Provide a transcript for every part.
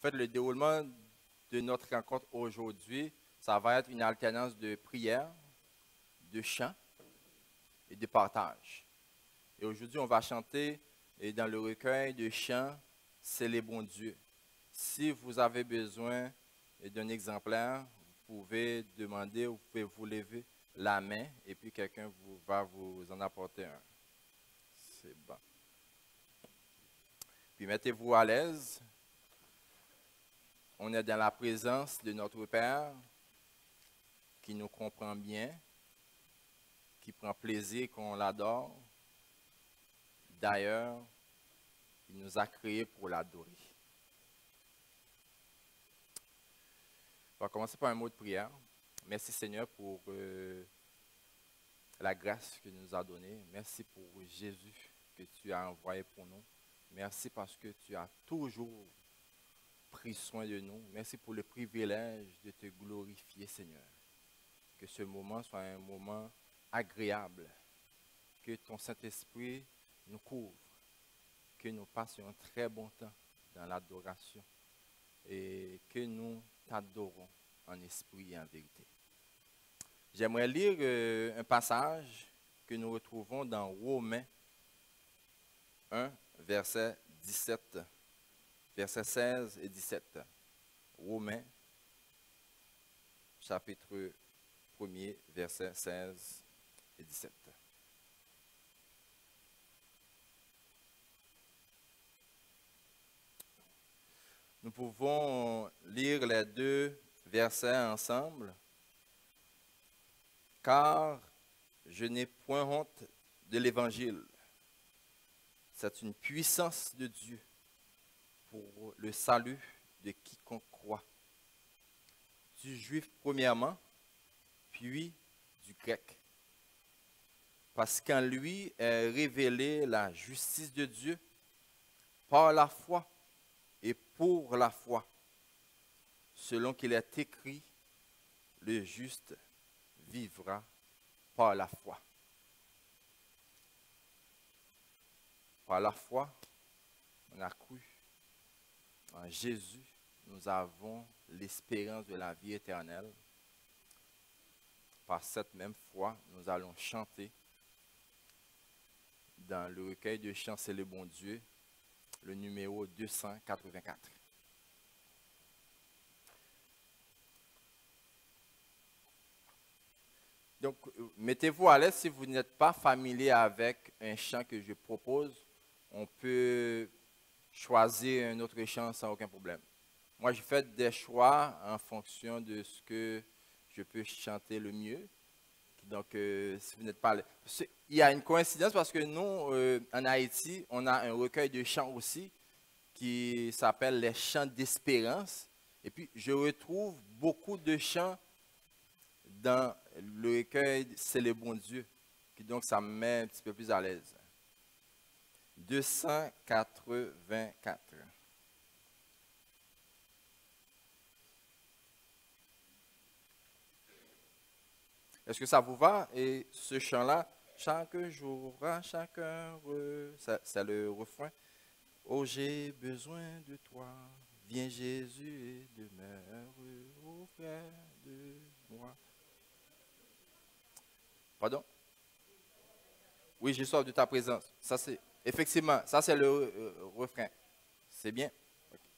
fait, le déroulement de notre rencontre aujourd'hui, ça va être une alternance de prière, de chant et de partage. Et aujourd'hui, on va chanter dans le recueil de chants C'est les bons dieux. Si vous avez besoin d'un exemplaire, vous pouvez demander, vous pouvez vous lever la main et puis quelqu'un va vous en apporter un. C'est bon. Puis mettez-vous à l'aise. On est dans la présence de notre Père qui nous comprend bien, qui prend plaisir qu'on l'adore. D'ailleurs, il nous a créés pour l'adorer. On va commencer par un mot de prière. Merci Seigneur pour la grâce que tu nous as donnée. Merci pour Jésus que tu as envoyé pour nous. Merci parce que tu as toujours pris soin de nous. Merci pour le privilège de te glorifier Seigneur. Que ce moment soit un moment agréable. Que ton Saint-Esprit nous couvre. Que nous passions un très bon temps dans l'adoration. Et que nous t'adorons en esprit et en vérité. J'aimerais lire un passage que nous retrouvons dans Romains 1, verset 17, versets 16 et 17. Romains, chapitre 1er, versets 16 et 17. Nous pouvons lire les deux versets ensemble. Car je n'ai point honte de l'Évangile. C'est une puissance de Dieu pour le salut de quiconque croit. Du juif premièrement, puis du grec. Parce qu'en lui est révélée la justice de Dieu par la foi et pour la foi, selon qu'il est écrit, le juste vivra par la foi. Par la foi, on a cru en Jésus, nous avons l'espérance de la vie éternelle. Par cette même foi, nous allons chanter dans le recueil de chants C'est le bon Dieu, le numéro 284. Donc, mettez-vous à l'aise si vous n'êtes pas familier avec un chant que je propose. On peut choisir un autre chant sans aucun problème. Moi, je fais des choix en fonction de ce que je peux chanter le mieux. Donc, si vous n'êtes pas à l'aise. Il y a une coïncidence parce que nous, en Haïti, on a un recueil de chants aussi qui s'appelle les chants d'espérance. Et puis, je retrouve beaucoup de chants dans le recueil C'est le bon Dieu, qui donc ça me met un petit peu plus à l'aise. 284. Est-ce que ça vous va? Et ce chant-là, chaque jour, à chaque heure, c'est le refrain. Oh, j'ai besoin de toi, viens Jésus et demeure auprès de moi. Pardon? Oui, je sors de ta présence. Ça, c'est, effectivement, ça c'est le refrain. C'est bien? Okay.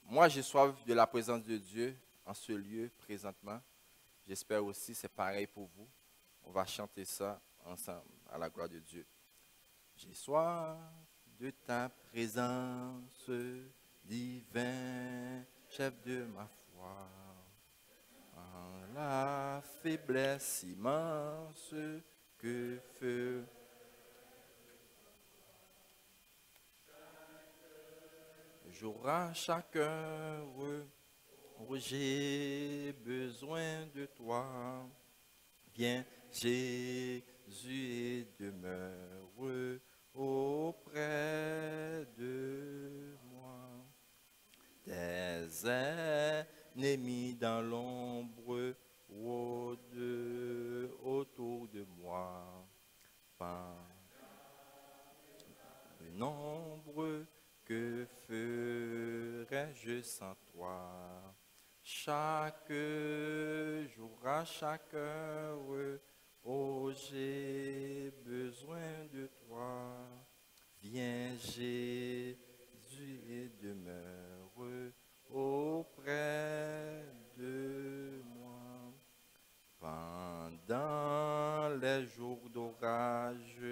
Moi, j'ai soif de la présence de Dieu en ce lieu présentement. J'espère aussi c'est pareil pour vous. On va chanter ça ensemble à la gloire de Dieu. J'ai soif de ta présence, divin chef de ma foi. En la faiblesse immense que feu. Jour à chaque heure, où j'ai besoin de toi. Viens Jésus et demeure auprès de moi. Tes ennemis dans l'ombre autour de moi. Par le nombre Que ferais-je sans toi? Chaque jour, à chaque heure, oh, j'ai besoin de toi. Viens, Jésus, et demeure auprès de moi. Pendant les jours d'orage,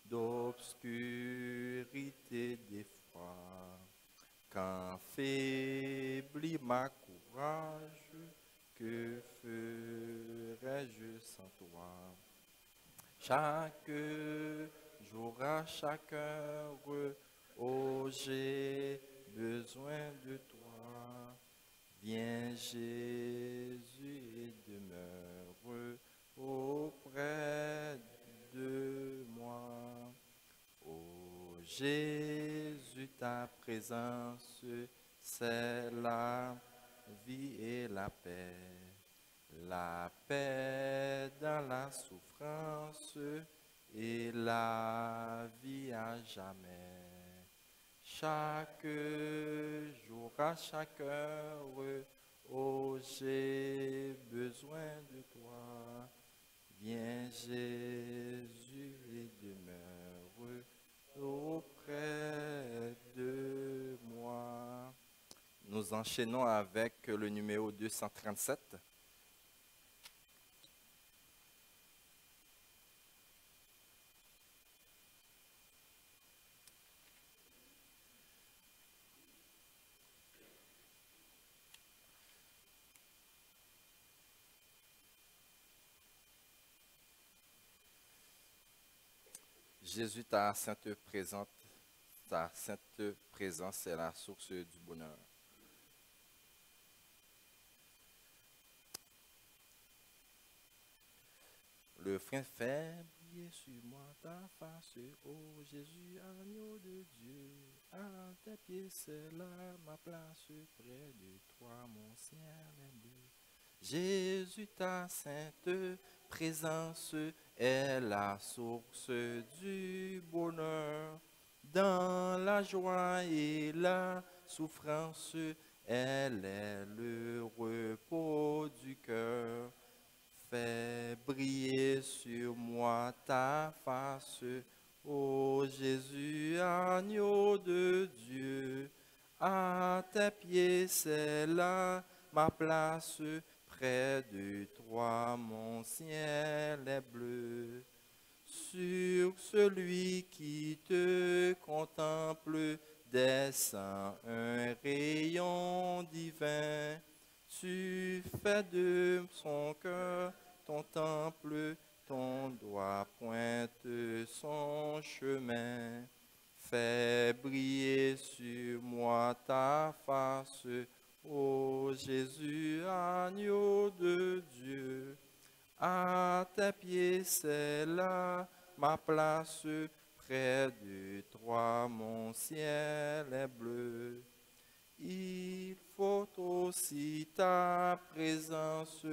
d'obscurité, d'effroi, quand faiblit ma courage, que ferais-je sans toi? Chaque jour, à chaque heure, oh, j'ai besoin de toi. Viens, Jésus, et demeure auprès de moi. Oh, Jésus, ta présence, c'est la vie et la paix. La paix dans la souffrance et la vie à jamais. Chaque jour, à chaque heure, oh, j'ai besoin de toi. Viens, Jésus, et demeure auprès de moi. Nous enchaînons avec le numéro 237. Jésus, ta sainte présence est la source du bonheur. Le frein fait briller sur moi ta face, ô Jésus, agneau de Dieu. À tes pieds, c'est là ma place, près de toi, mon ciel est bleu. Jésus, ta sainte présence est la source du bonheur. Dans la joie et la souffrance, elle est le repos du cœur. Fais briller sur moi ta face, ô Jésus, agneau de Dieu. À tes pieds, c'est là ma place, près de toi, mon ciel est bleu. Sur celui qui te contemple, descend un rayon divin. Tu fais de son cœur ton temple, ton doigt pointe son chemin. Fais briller sur moi ta face, ô Jésus, agneau de Dieu. À tes pieds, c'est là ma place, près de toi, mon ciel est bleu. Il faut aussi ta présence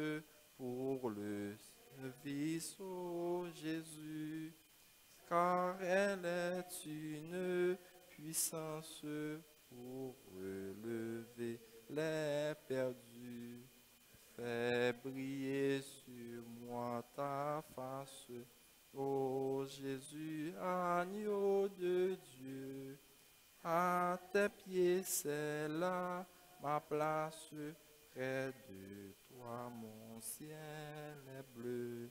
pour le service, ô Jésus, car elle est une puissance pour relever les perdus. Fais briller sur moi ta face, ô Jésus, agneau de Dieu. À tes pieds, c'est là ma place, près de toi, mon ciel est bleu.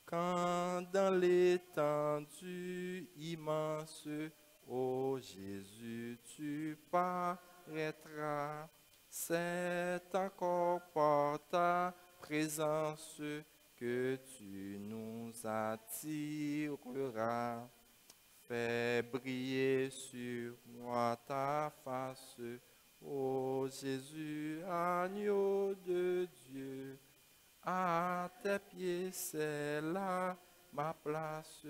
Quand dans l'étendue immense, ô Jésus, tu paraîtras, c'est encore par ta présence que tu nous attireras. Fais briller sur moi ta face, ô Jésus, agneau de Dieu. À tes pieds, c'est là ma place,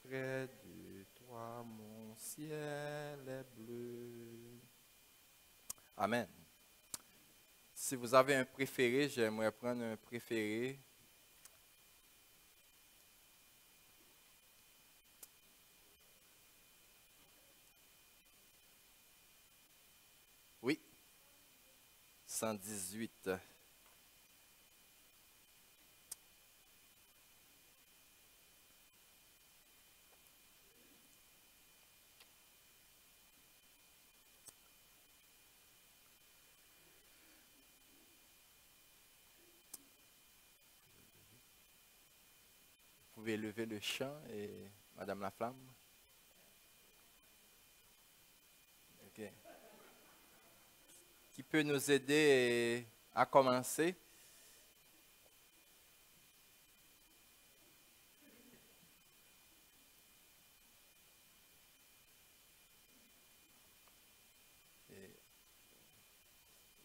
près de toi, mon ciel est bleu. Amen. Si vous avez un préféré, j'aimerais prendre un préféré. 118. Vous pouvez lever le chant et Madame Laflamme. OK. Qui peut nous aider à commencer?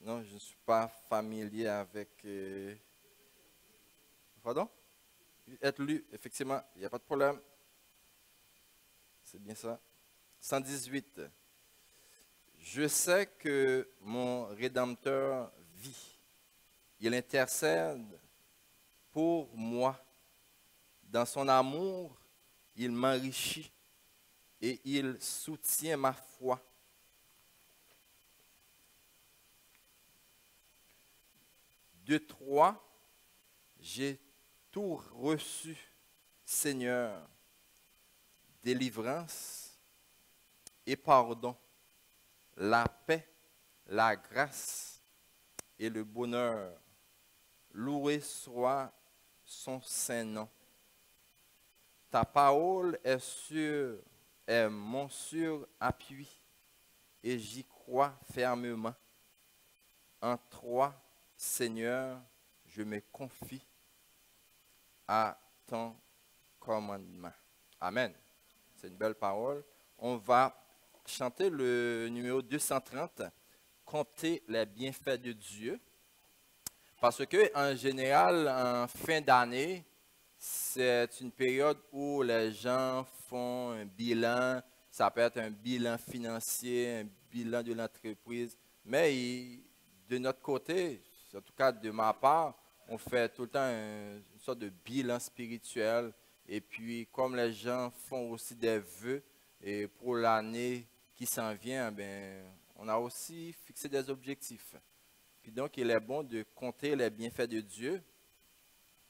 Non, je ne suis pas familier avec... Pardon? Être lu, effectivement, il n'y a pas de problème. C'est bien ça. 118. Je sais que mon Rédempteur vit. Il intercède pour moi. Dans son amour, il m'enrichit et il soutient ma foi. De toi, j'ai tout reçu, Seigneur, délivrance et pardon, la paix, la grâce et le bonheur. Loué soit son saint nom. Ta parole est mon sûr appui et j'y crois fermement. En toi, Seigneur, je me confie à ton commandement. Amen. C'est une belle parole. On va chanter le numéro 230, Compter les bienfaits de Dieu. Parce que en général, en fin d'année, c'est une période où les gens font un bilan. Ça peut être un bilan financier, un bilan de l'entreprise. Mais de notre côté, en tout cas de ma part, on fait tout le temps une sorte de bilan spirituel. Et puis, comme les gens font aussi des vœux et pour l'année qui s'en vient, ben, on a aussi fixé des objectifs. Puis donc, il est bon de compter les bienfaits de Dieu.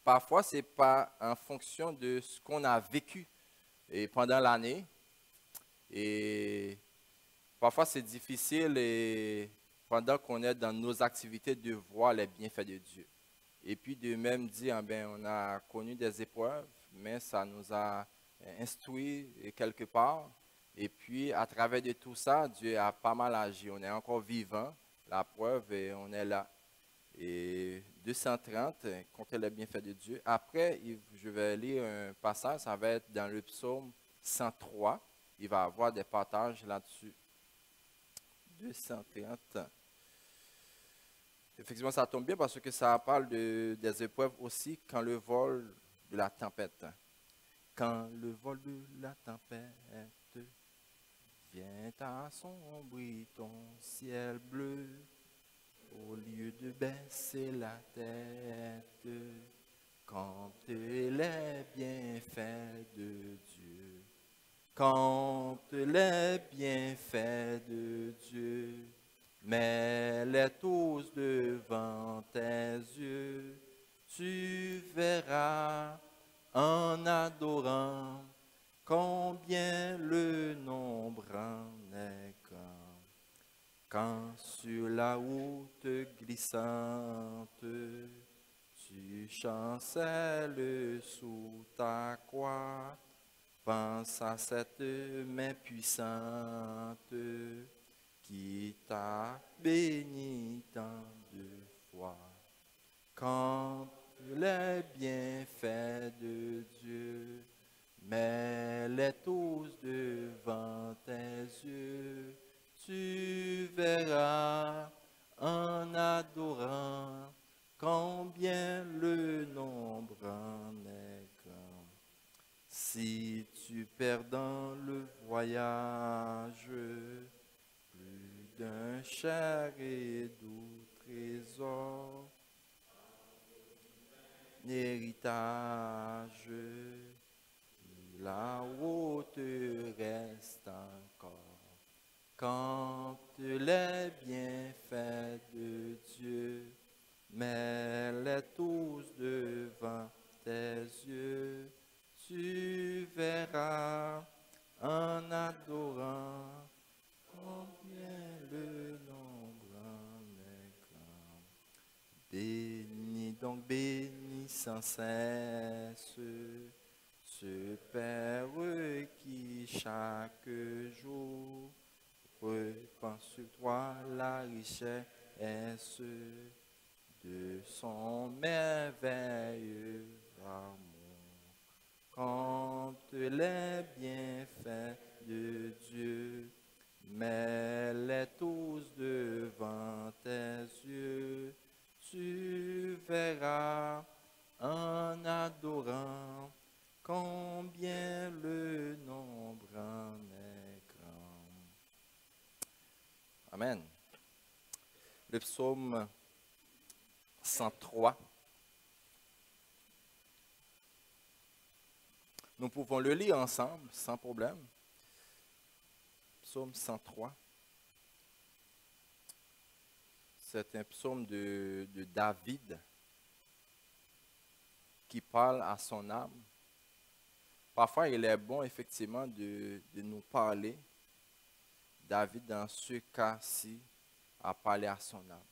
Parfois, ce n'est pas en fonction de ce qu'on a vécu et pendant l'année. Et parfois, c'est difficile et pendant qu'on est dans nos activités de voir les bienfaits de Dieu. Et puis de même dire, ben, on a connu des épreuves, mais ça nous a instruit quelque part. Et puis, à travers de tout ça, Dieu a pas mal agi. On est encore vivant, la preuve, et on est là. Et 230, compter les bienfaits de Dieu. Après, je vais lire un passage, ça va être dans le psaume 103. Il va y avoir des partages là-dessus. 230. Effectivement, ça tombe bien parce que ça parle des épreuves aussi quand le vol de la tempête. Quand le vol de la tempête vient assombrir ton ciel bleu, au lieu de baisser la tête, compte les bienfaits de Dieu. Compte les bienfaits de Dieu. Mets-les tous devant tes yeux. Tu verras en adorant combien le nombre en est grand. Quand sur la route glissante, tu chancelles sous ta croix, pense à cette main puissante qui t'a béni tant de fois. Quand les bienfaits de Dieu, mets-les tous devant tes yeux. Tu verras en adorant combien le nombre en est grand. Si tu perds dans le voyage plus d'un cher et doux trésor, héritage, la route reste encore. Quand les bienfaits de Dieu, mets-les tous devant tes yeux. Tu verras en adorant combien le nombre en est grand. Bénis donc, bénis sans cesse ce Père qui chaque jour répand sur toi la richesse de son merveilleux amour. Quand les bienfaits de Dieu, mets-les tous devant tes yeux. Tu verras en adorant combien le nombre en est grand. Amen. Le psaume 103. Nous pouvons le lire ensemble sans problème. Psaume 103. C'est un psaume de David qui parle à son âme. Parfois, il est bon effectivement de nous parler. David, dans ce cas-ci, a parlé à son âme.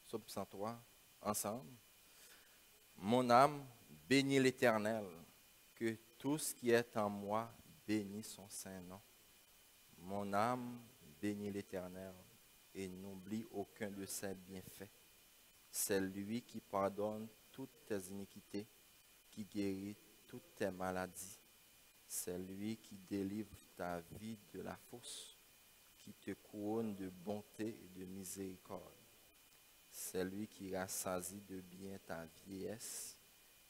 Psaume 103, ensemble. Mon âme bénit l'Éternel, que tout ce qui est en moi bénisse son saint nom. Mon âme bénit l'Éternel et n'oublie aucun de ses bienfaits. C'est lui qui pardonne toutes tes iniquités, qui guérit toutes tes maladies. C'est lui qui délivre ta vie de la fosse, qui te couronne de bonté et de miséricorde. C'est lui qui rassasie de bien ta vieillesse,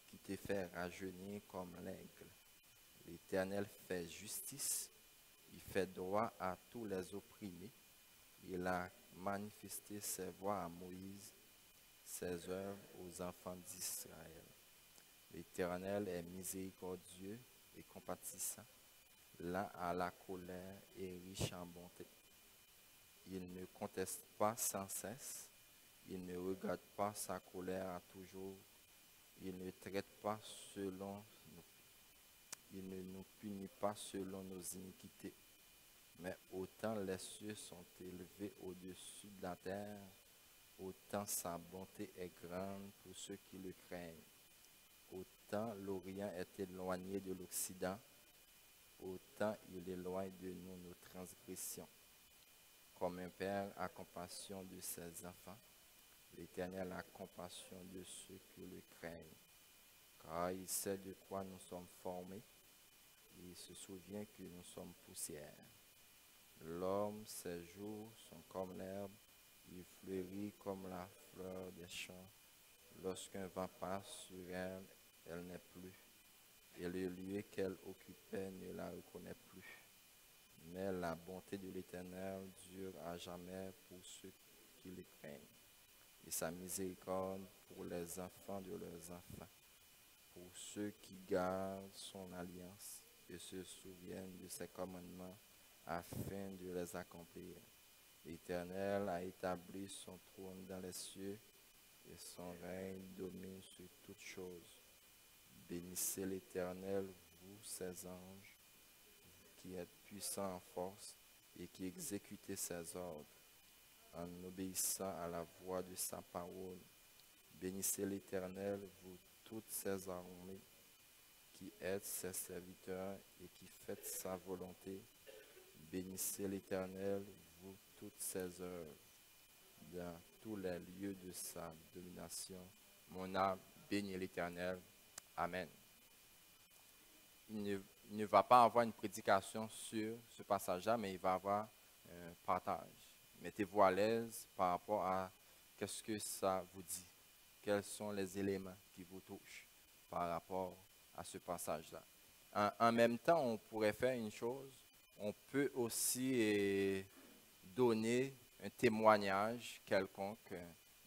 qui te fait rajeunir comme l'aigle. L'Éternel fait justice, il fait droit à tous les opprimés. Il a manifesté ses voies à Moïse, ses œuvres aux enfants d'Israël. L'Éternel est miséricordieux et compatissant, lent à la colère et riche en bonté. Il ne conteste pas sans cesse, il ne regarde pas sa colère à toujours, il ne traite pas selon nous, il ne nous punit pas selon nos iniquités. Mais autant les cieux sont élevés au-dessus de la terre, autant sa bonté est grande pour ceux qui le craignent. Autant l'Orient est éloigné de l'Occident, autant il éloigne de nous nos transgressions. Comme un père a compassion de ses enfants, l'Éternel a compassion de ceux qui le craignent, car il sait de quoi nous sommes formés, et il se souvient que nous sommes poussière. L'homme, ses jours sont comme l'herbe, il fleurit comme la fleur des champs. Lorsqu'un vent passe sur elle, elle n'est plus, et le lieu qu'elle occupait ne la reconnaît plus. Mais la bonté de l'Éternel dure à jamais pour ceux qui le craignent, et sa miséricorde pour les enfants de leurs enfants, pour ceux qui gardent son alliance et se souviennent de ses commandements afin de les accomplir. L'Éternel a établi son trône dans les cieux et son règne domine sur toutes choses. Bénissez l'Éternel, vous, ses anges, qui êtes puissants en force et qui exécutez ses ordres en obéissant à la voix de sa parole. Bénissez l'Éternel, vous toutes ses armées, qui êtes ses serviteurs et qui faites sa volonté. Bénissez l'Éternel, vous toutes ses œuvres, dans tous les lieux de sa domination. Mon âme bénit l'Éternel. Amen. Il ne va pas avoir une prédication sur ce passage-là, mais il va avoir un partage. Mettez-vous à l'aise par rapport à qu'est-ce que ça vous dit. Quels sont les éléments qui vous touchent par rapport à ce passage-là. En même temps, on pourrait faire une chose. On peut aussi donner un témoignage quelconque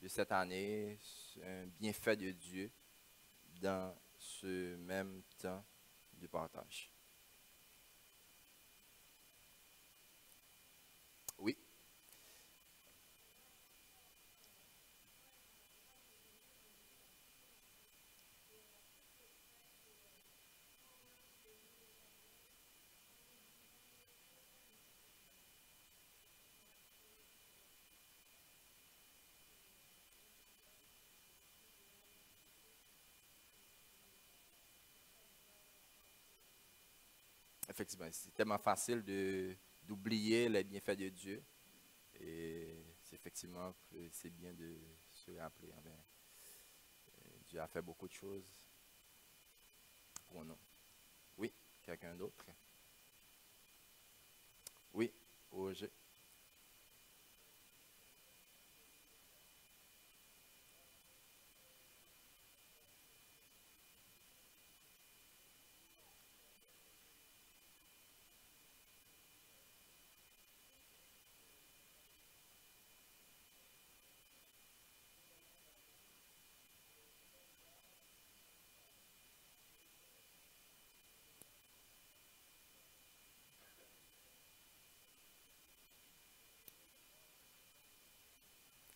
de cette année, un bienfait de Dieu dans ce même temps du partage. Oui. Effectivement, c'est tellement facile d'oublier les bienfaits de Dieu. Et c'est effectivement, c'est bien de se rappeler. Ah ben, Dieu a fait beaucoup de choses pour nous. Oui, quelqu'un d'autre? Oui, Roger.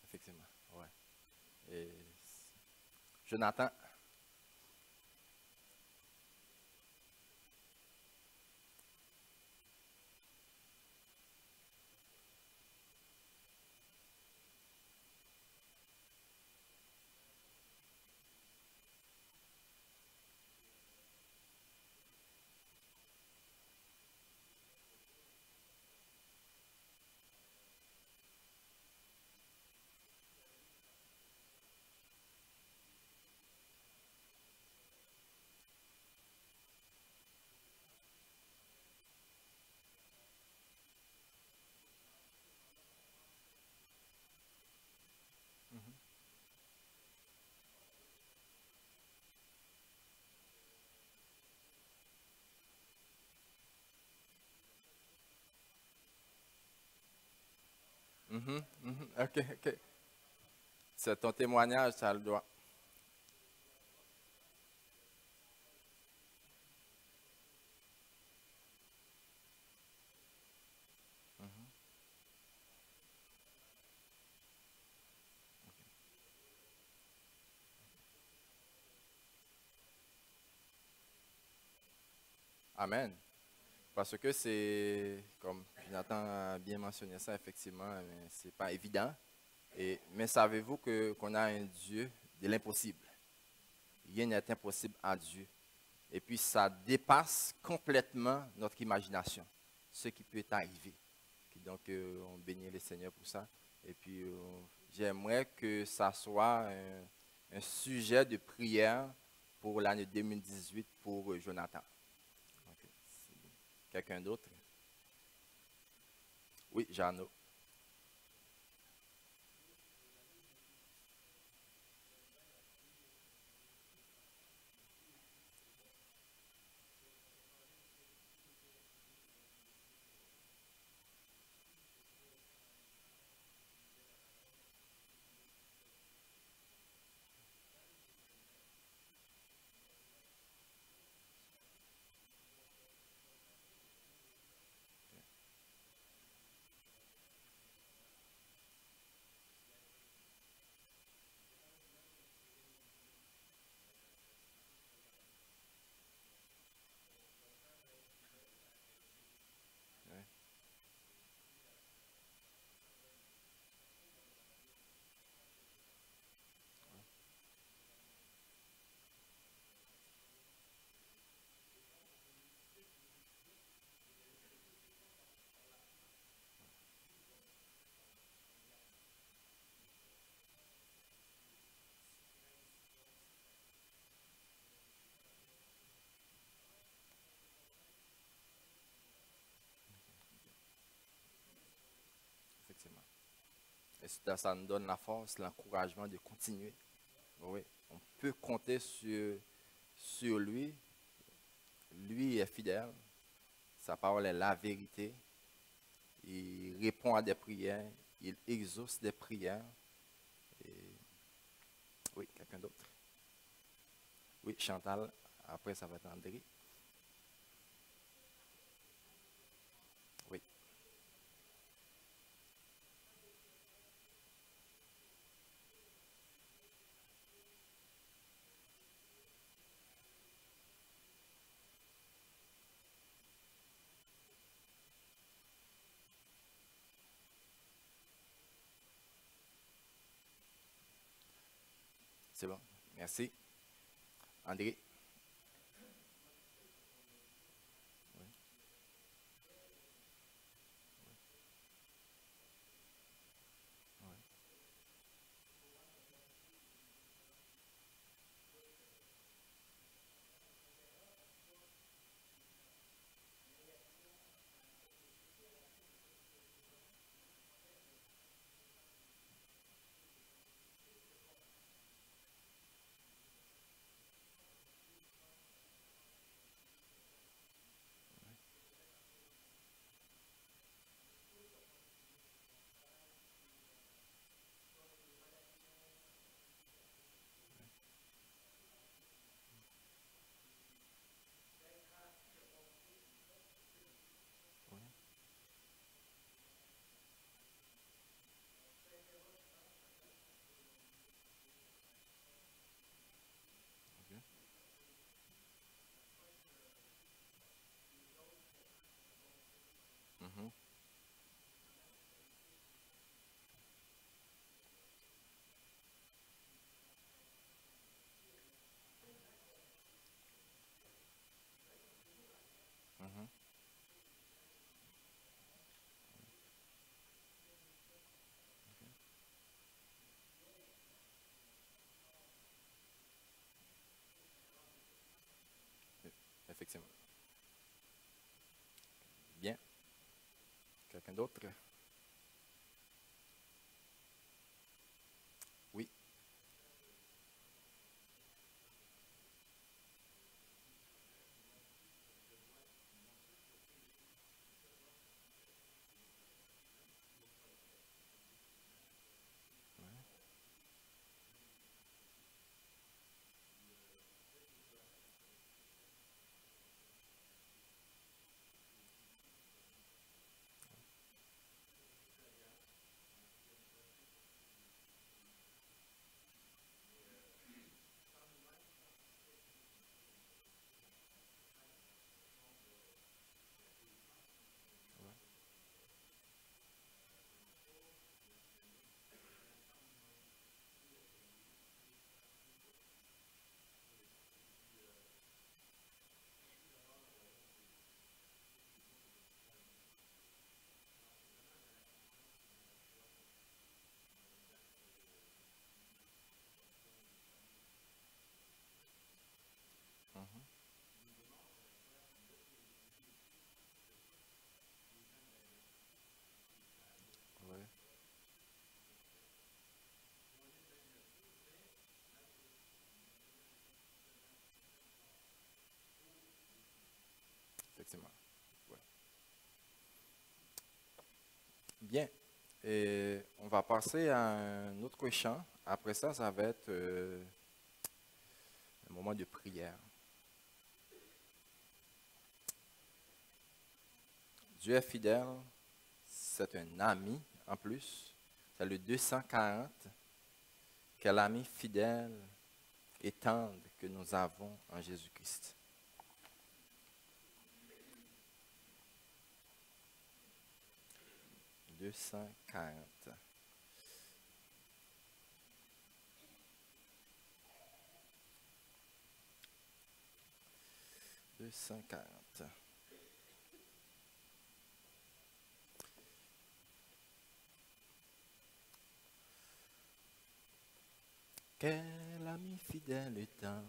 Effectivement, ouais. Et Jonathan, mhm, mhm, mhm, ok, ok. C'est ton témoignage, ça le doit. Mhm. Amen. Parce que c'est, comme Jonathan a bien mentionné ça, effectivement, c'est pas évident. Mais savez-vous qu'on a un Dieu de l'impossible? Rien n'est impossible à Dieu. Et puis ça dépasse complètement notre imagination, ce qui peut arriver. Donc on bénit le Seigneur pour ça. Et puis j'aimerais que ça soit un sujet de prière pour l'année 2018 pour Jonathan. Ok, c'est bien. Quelqu'un d'autre? Oui, Jeannot. Ouais, effectivement. Et ça nous donne la force, l'encouragement de continuer. Oui, on peut compter sur lui. Lui est fidèle. Sa parole est la vérité. Il répond à des prières. Il exauce des prières. Et, oui, quelqu'un d'autre? Oui, Chantal. Après, ça va être André. C'est bon. Merci. André. Oui. Oui. Oui. OK. Mhm. Mhm. Effectivement. Bien. Quelqu'un d'autre? Oui. Oui. Oui. Mhm. Oui. Effectivement. Ouais. Bien. Et on va passer à un autre chant. Après ça, ça va être un moment de prière. Dieu est fidèle. C'est un ami en plus. C'est le 240. Quel ami fidèle et tendre que nous avons en Jésus-Christ. 240. 240. Quel ami fidèle et tendre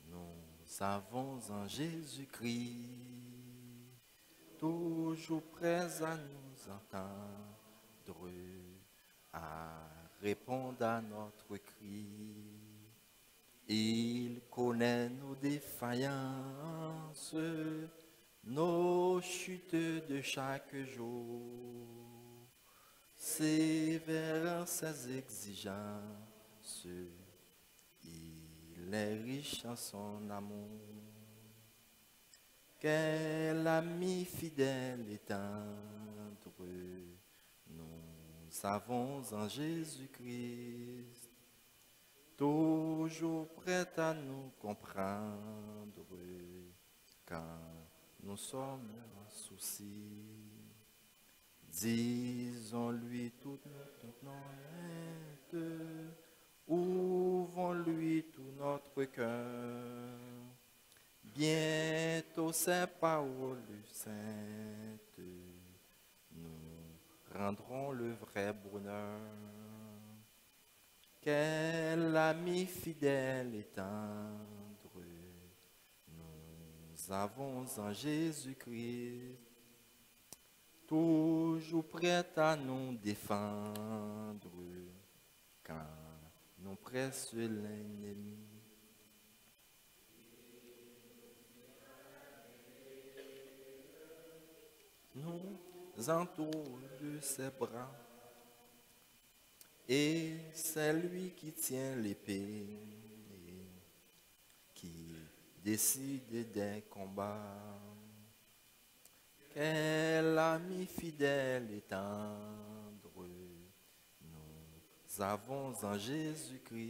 nous avons en Jésus-Christ, toujours prêt à nous entendre, à répondre à notre cri. Il connaît nos défaillances, nos chutes de chaque jour. Sévère ses exigences, il est riche en son amour. Quel ami fidèle et tendre nous avons en Jésus-Christ, toujours prêt à nous comprendre quand nous sommes en souci. Disons-lui toute notre note, ouvrons-lui tout notre cœur. Bientôt ces paroles saintes nous rendront le vrai bonheur. Quel ami fidèle et tendre nous avons en Jésus-Christ, toujours prêt à nous défendre quand nous presse l'ennemi. Nous entoure de ses bras, et c'est lui qui tient l'épée, qui décide des combats. Quel ami fidèle et tendre nous avons en Jésus-Christ.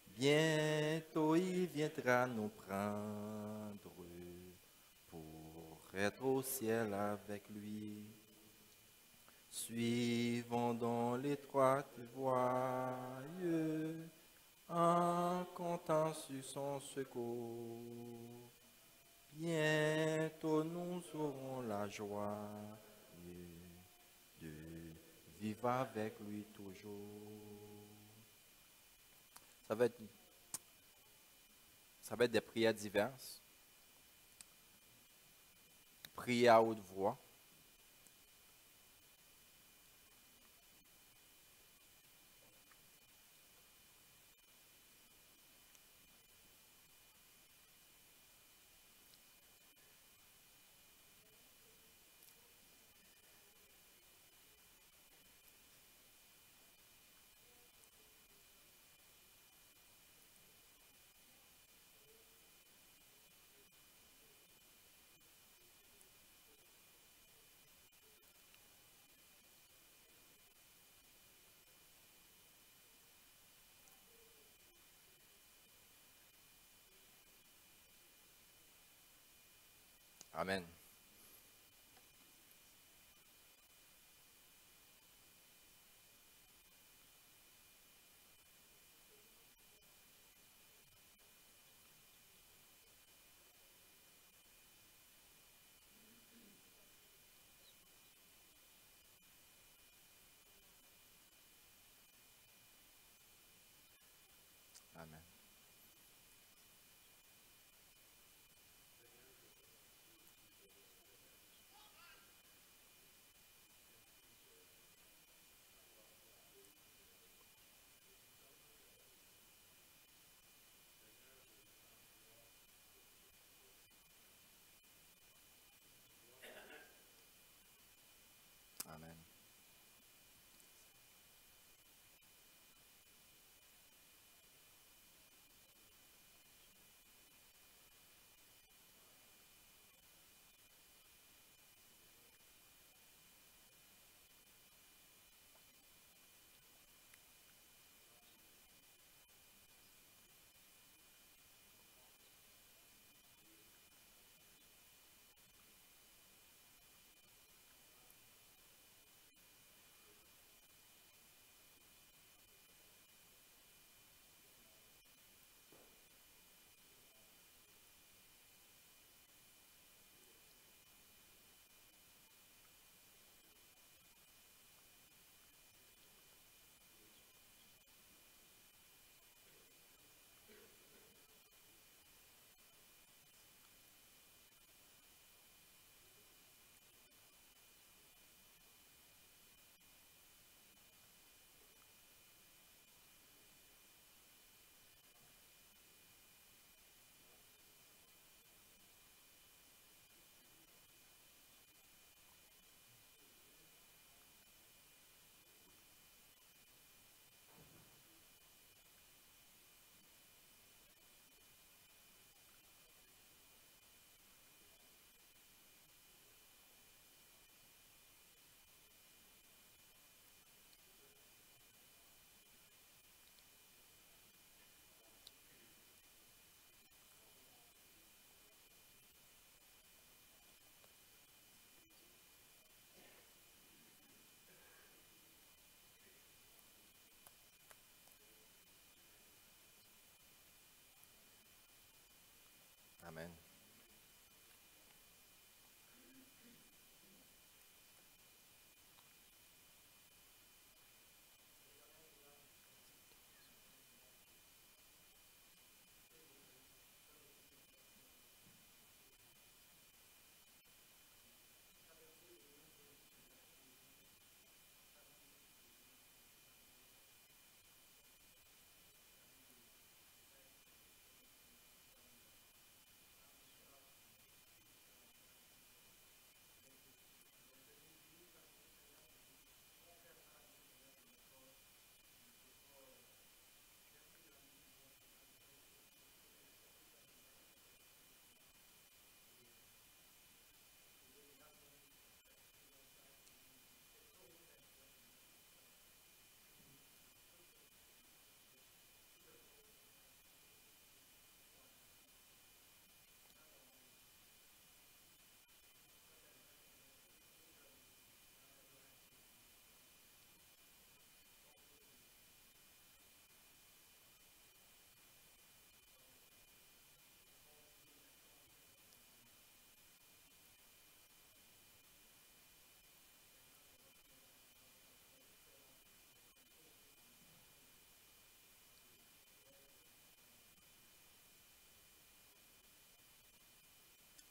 Bientôt il viendra nous prendre pour être au ciel avec lui. Suivons dans l'étroite voie en comptant sur son secours. Bientôt nous aurons la joie de vivre avec lui toujours. Ça va être des prières diverses. Prier à haute voix. Amen. Amen. Amen.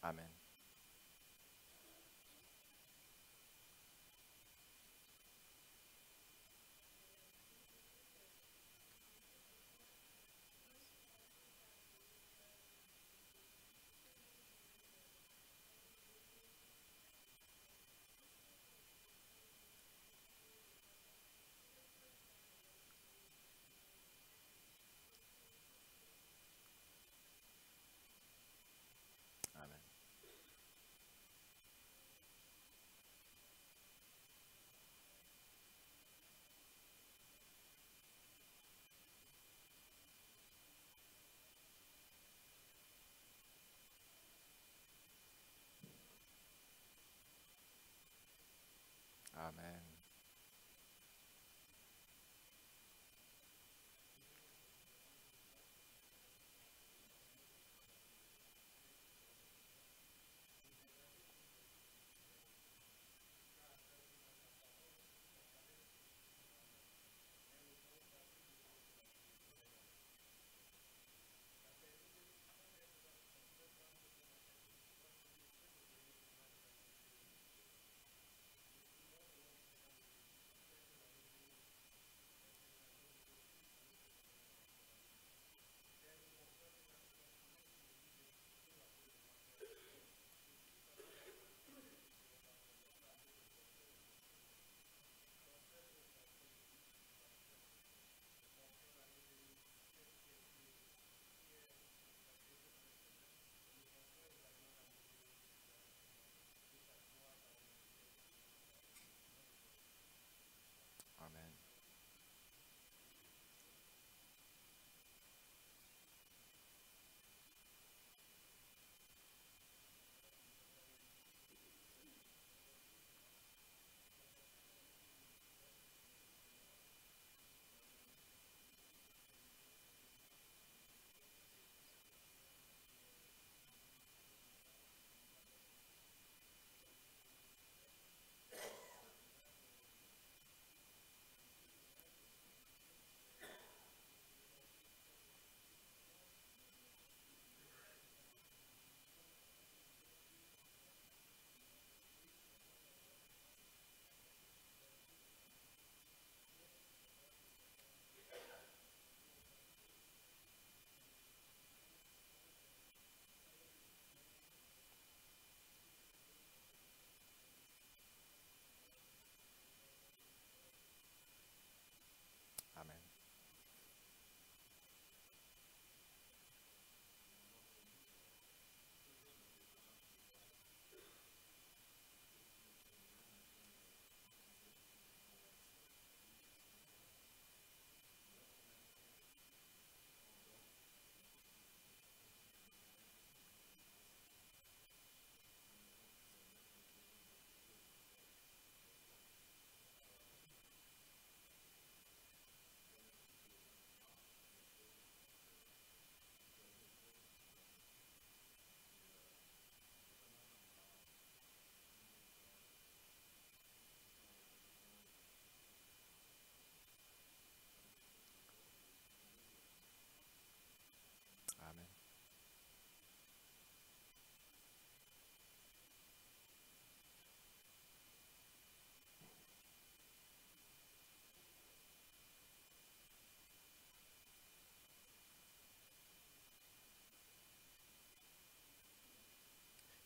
Amen. Amen. Amen. Amen. Amen. Amen.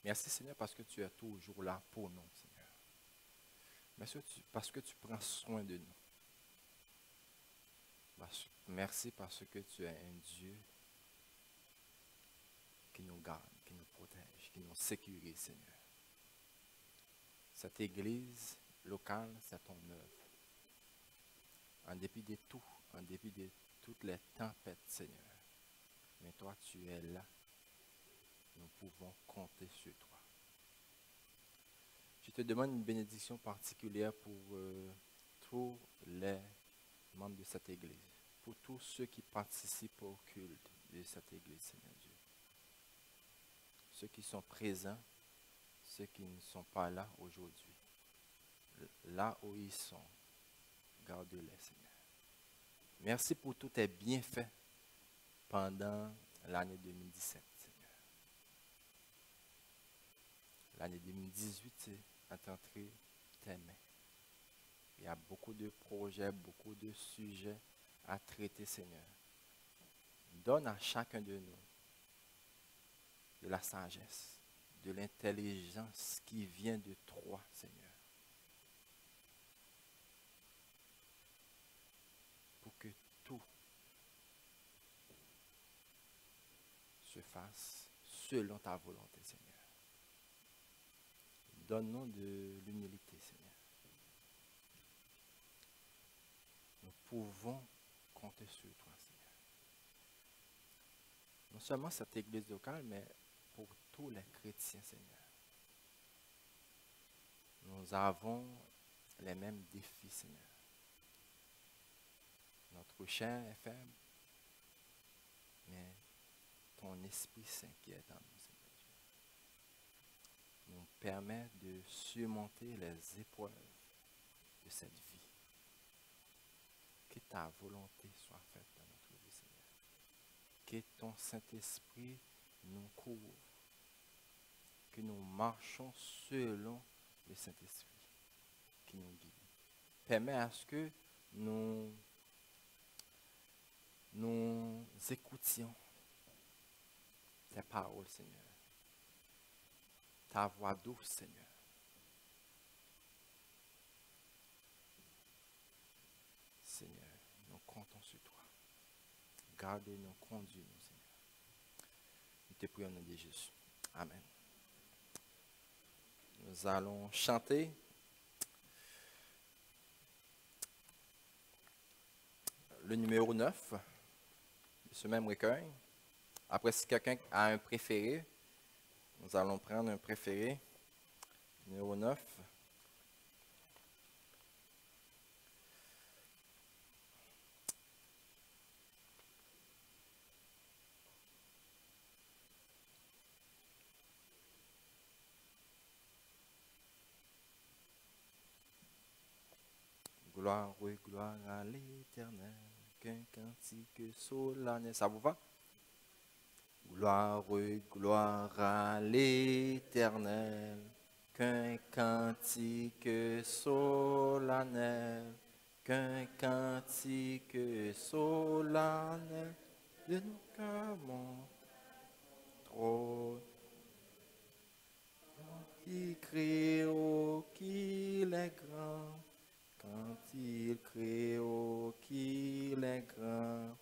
Merci Seigneur parce que tu es toujours là pour nous, Seigneur. Parce que tu prends soin de nous. Merci parce que tu es un Dieu qui nous garde, qui nous protège, qui nous sécurise, Seigneur. Cette église locale, c'est ton œuvre. En dépit de tout, en dépit de toutes les tempêtes, Seigneur. Mais toi, tu es là. Nous pouvons compter sur toi. Je te demande une bénédiction particulière pour tous les membres de cette église, pour tous ceux qui participent au culte de cette église, Seigneur Dieu. Ceux qui sont présents, ceux qui ne sont pas là aujourd'hui. Là où ils sont, garde-les, Seigneur. Merci pour tous tes bienfaits pendant l'année 2017, Seigneur. l'année 2018, c'est entre tes mains. Il y a beaucoup de projets, beaucoup de sujets à traiter, Seigneur. Donne à chacun de nous de la sagesse, de l'intelligence qui vient de toi, Seigneur. Pour que tout se fasse selon ta volonté, Seigneur. Donne-nous de l'humilité, Seigneur. Nous pouvons compter sur toi, Seigneur. Non seulement cette église locale, mais pour tous les chrétiens, Seigneur. Nous avons les mêmes défis, Seigneur. Notre chair est faible, mais ton Esprit s'inquiète en nous, Seigneur Dieu. Nous permet de surmonter les épreuves de cette vie. Que ta volonté soit faite dans notre vie, Seigneur. Que ton Saint-Esprit nous couvre. Que nous marchons selon le Saint-Esprit qui nous guide. Permets à ce que nous écoutions tes paroles, Seigneur. Ta voix douce, Seigneur. Seigneur, nous comptons sur toi. Garde-nous, conduis-nous, Seigneur. Nous te prions au nom de Jésus. Amen. Nous allons chanter le numéro 9 de ce même recueil. Après, si quelqu'un a un préféré, nous allons prendre un préféré, numéro 9. Gloire, oui, gloire à l'Éternel, qu'un cantique solennel. Ça vous va? Gloire, oui, gloire à l'Éternel, qu'un cantique solennel, qu'un cantique solennel de nos cœurs monte trône. Qui crie au qu'il est grand, quand il crie au qu'il est grand,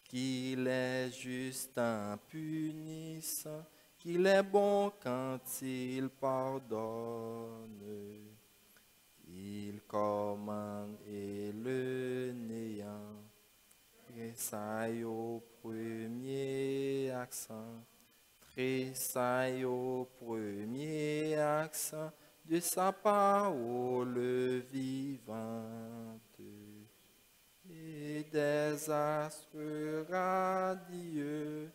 qu'il est juste en punissant, qu'il est bon quand il pardonne, il commande et le néant, tressaille au premier accent, tressaille au premier accent de sa parole vivante, et des astres radieux,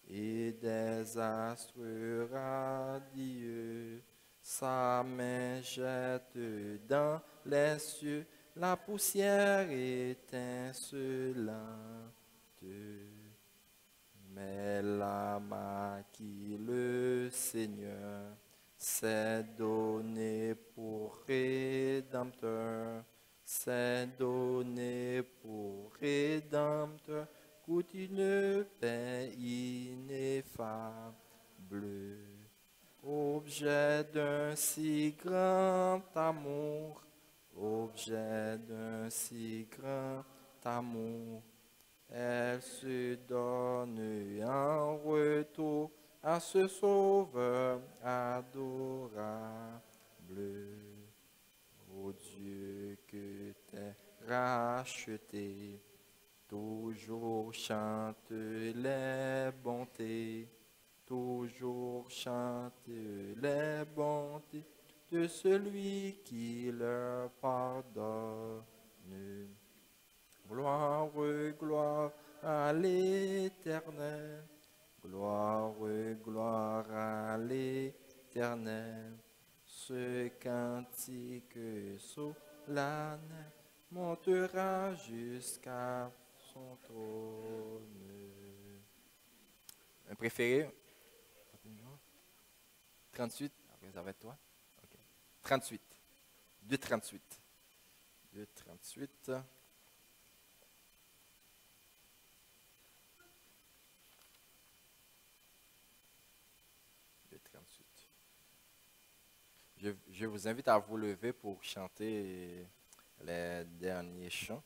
et des astres radieux, sa main jette dans les cieux la poussière étincelante. Mais l'âme à qui le Seigneur s'est donné pour rédempteur, s'est donné pour rédempteur, coûte une paix ineffable, objet d'un si grand amour, objet d'un si grand amour. Elle se donne en retour à ce sauveur adorable. Ô Dieu que t'es racheté, toujours chante les bontés, toujours chante les bontés de celui qui leur pardonne. Gloire, gloire à l'Éternel. Gloire, gloire à l'Éternel. Ce cantique solennel montera jusqu'à son trône. Un préféré? 38, prise avec toi? OK. 38. 2,38. 2,38. 2,38. Je vous invite à vous lever pour chanter les derniers chants.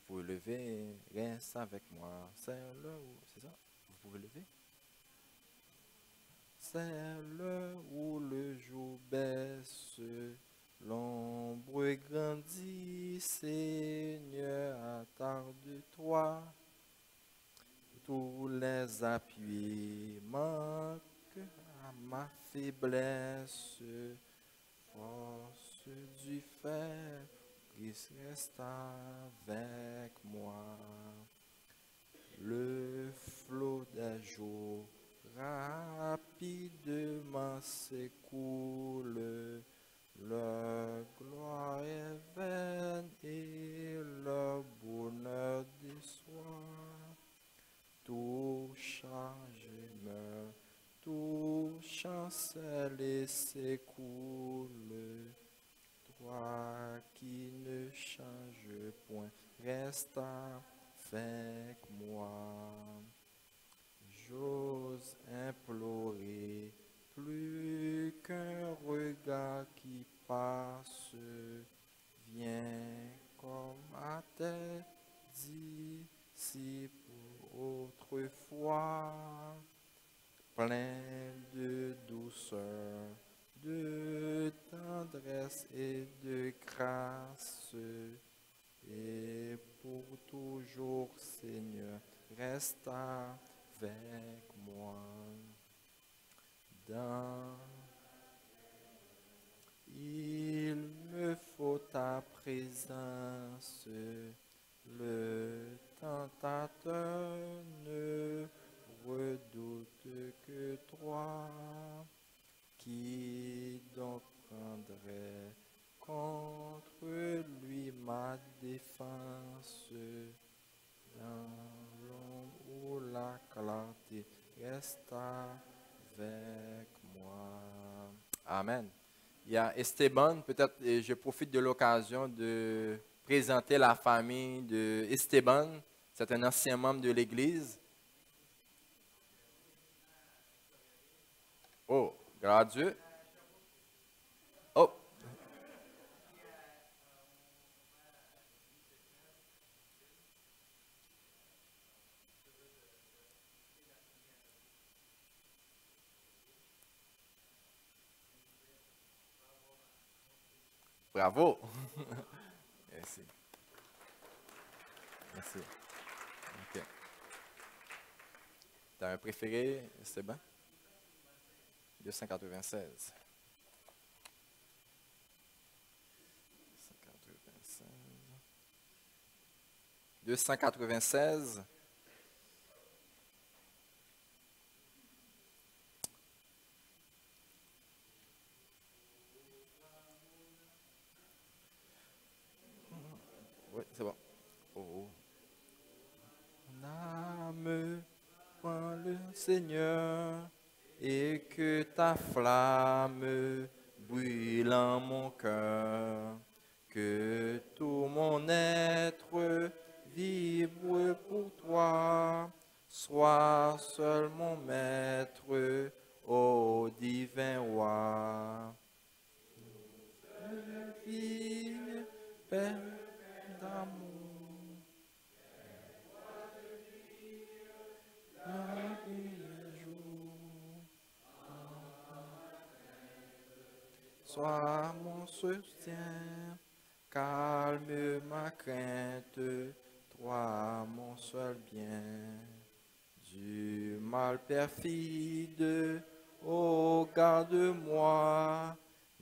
Vous vous levez, reste avec moi. C'est là où, c'est ça? Vous pouvez lever? C'est là où le jour baisse, l'ombre grandit, Seigneur, attarde-toi. Tous les appuis manquent à ma faiblesse, force du fer, Christ reste avec moi. Le flot des jours rapidement s'écoule, leur gloire est vaine et leur bonheur déçoit. Tout change et meurt, tout chancelle et s'écoule. Toi qui ne changes point, reste avec moi. J'ose implorer plus qu'un regard qui passe. Viens comme à tes disciples autrefois, plein de douceur, de tendresse et de grâce. Et pour toujours, Seigneur, reste avec moi. Il me faut ta présence, le tentateur ne redoute que toi. Qui donc prendrait contre lui ma défense? Dans l'ombre ou la clarté, reste avec moi. Amen. Il y a Esteban, peut-être je profite de l'occasion de présenter la famille de Esteban. C'est un ancien membre de l'Église. Oh, grâce à Dieu. Oh, bravo. Merci. Merci. OK. Tu as un préféré, Esteban? 296. 296. Oui, c'est bon. Oh. Mon âme prend le Seigneur et que ta flamme brûle en mon cœur. Que tout mon être vibre pour toi. Sois seul mon maître, ô divin roi. Fille, Père d'amour, la nuit et jour, sois mon soutien, calme ma crainte, toi mon seul bien. Du mal perfide, ô garde-moi,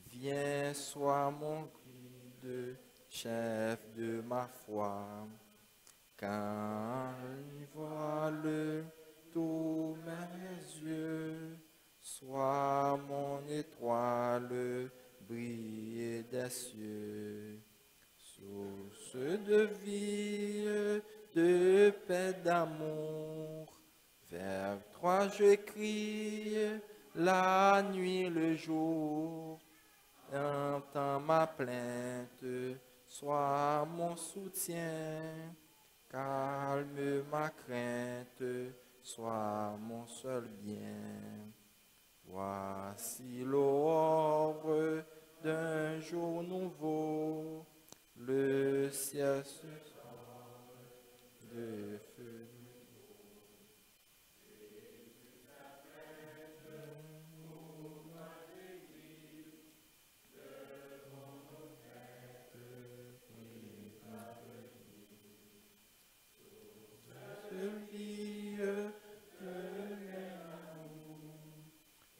viens, sois mon guide, chef de ma foi. Quand il voile tous mes yeux, sois mon étoile, brille des cieux. Source de vie, de paix, d'amour, Vers toi je crie, la nuit, le jour. Entends ma plainte, sois mon soutien. Calme ma crainte, sois mon seul bien. Voici l'aurore d'un jour nouveau, le ciel se de feu.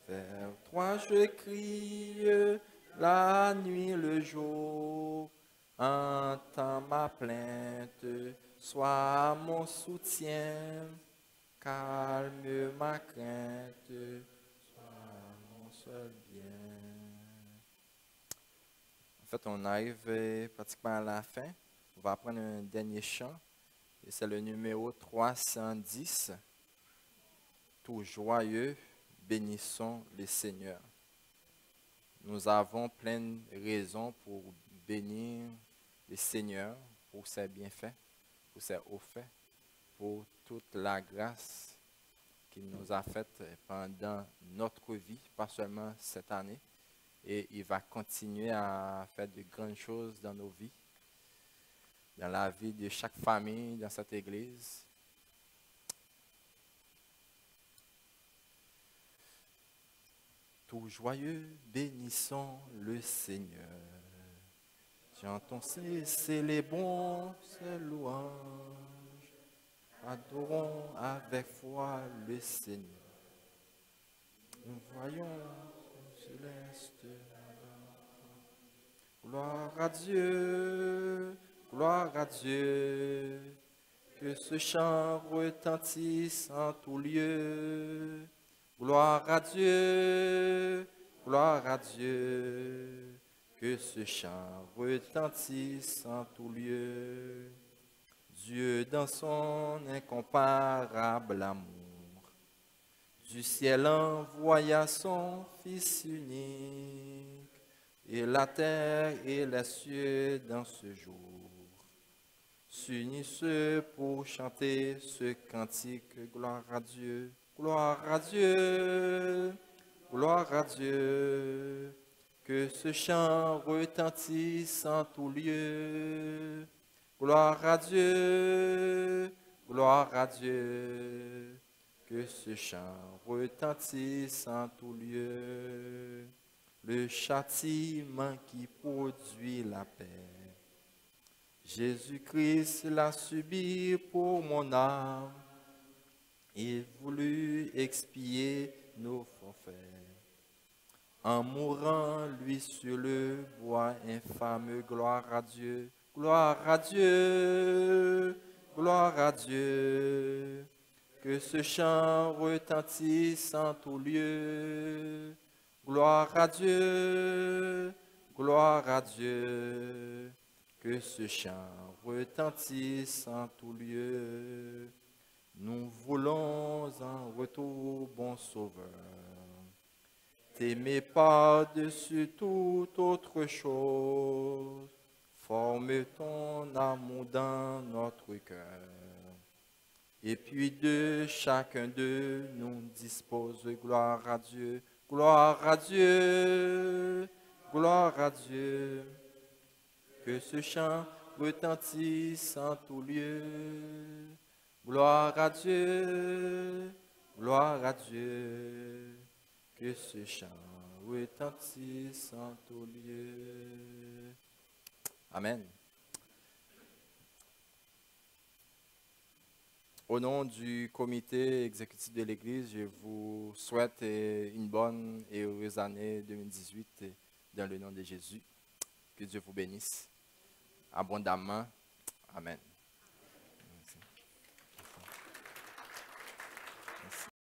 Vers toi je crie, la nuit, le jour. Entends ma plainte, sois mon soutien. Calme ma crainte, sois mon seul bien. En fait, on arrive pratiquement à la fin. On va prendre un dernier chant. Et c'est le numéro 310. Tout joyeux, bénissons le Seigneur. Nous avons plein de raisons pour bénir le Seigneur pour ses bienfaits, pour ses hauts faits, pour toute la grâce qu'il nous a faite pendant notre vie, pas seulement cette année. Et il va continuer à faire de grandes choses dans nos vies, dans la vie de chaque famille, dans cette église. Tout joyeux, bénissons le Seigneur. Chantons c'est les bons, ses louanges. Adorons avec foi le Seigneur. Nous voyons au céleste. Gloire à Dieu, gloire à Dieu. Que ce chant retentisse en tout lieu. Gloire à Dieu, gloire à Dieu. Que ce chant retentisse en tout lieu. Dieu dans son incomparable amour, du ciel envoya son Fils unique, et la terre et les cieux dans ce jour s'unissent pour chanter ce cantique. Gloire à Dieu, gloire à Dieu, gloire à Dieu. Que ce chant retentisse en tout lieu. Gloire à Dieu, gloire à Dieu. Que ce chant retentisse en tout lieu. Le châtiment qui produit la paix. Jésus-Christ l'a subi pour mon âme. Il voulut expier nos forfaits. En mourant, lui, sur le bois infâme, gloire à Dieu, gloire à Dieu, gloire à Dieu. Que ce chant retentisse en tout lieu. Gloire à Dieu, gloire à Dieu. Que ce chant retentisse en tout lieu. Nous voulons en retour, bon Sauveur, t'aimer par-dessus toute autre chose. Forme ton amour dans notre cœur. Et puis de chacun d'eux nous dispose gloire à Dieu, gloire à Dieu, gloire à Dieu. Que ce chant retentisse en tout lieu. Gloire à Dieu, gloire à Dieu. Que ce chant retentisse en tout lieu. Amen. Au nom du comité exécutif de l'Église, je vous souhaite une bonne et heureuse année 2018 dans le nom de Jésus. Que Dieu vous bénisse abondamment. Amen.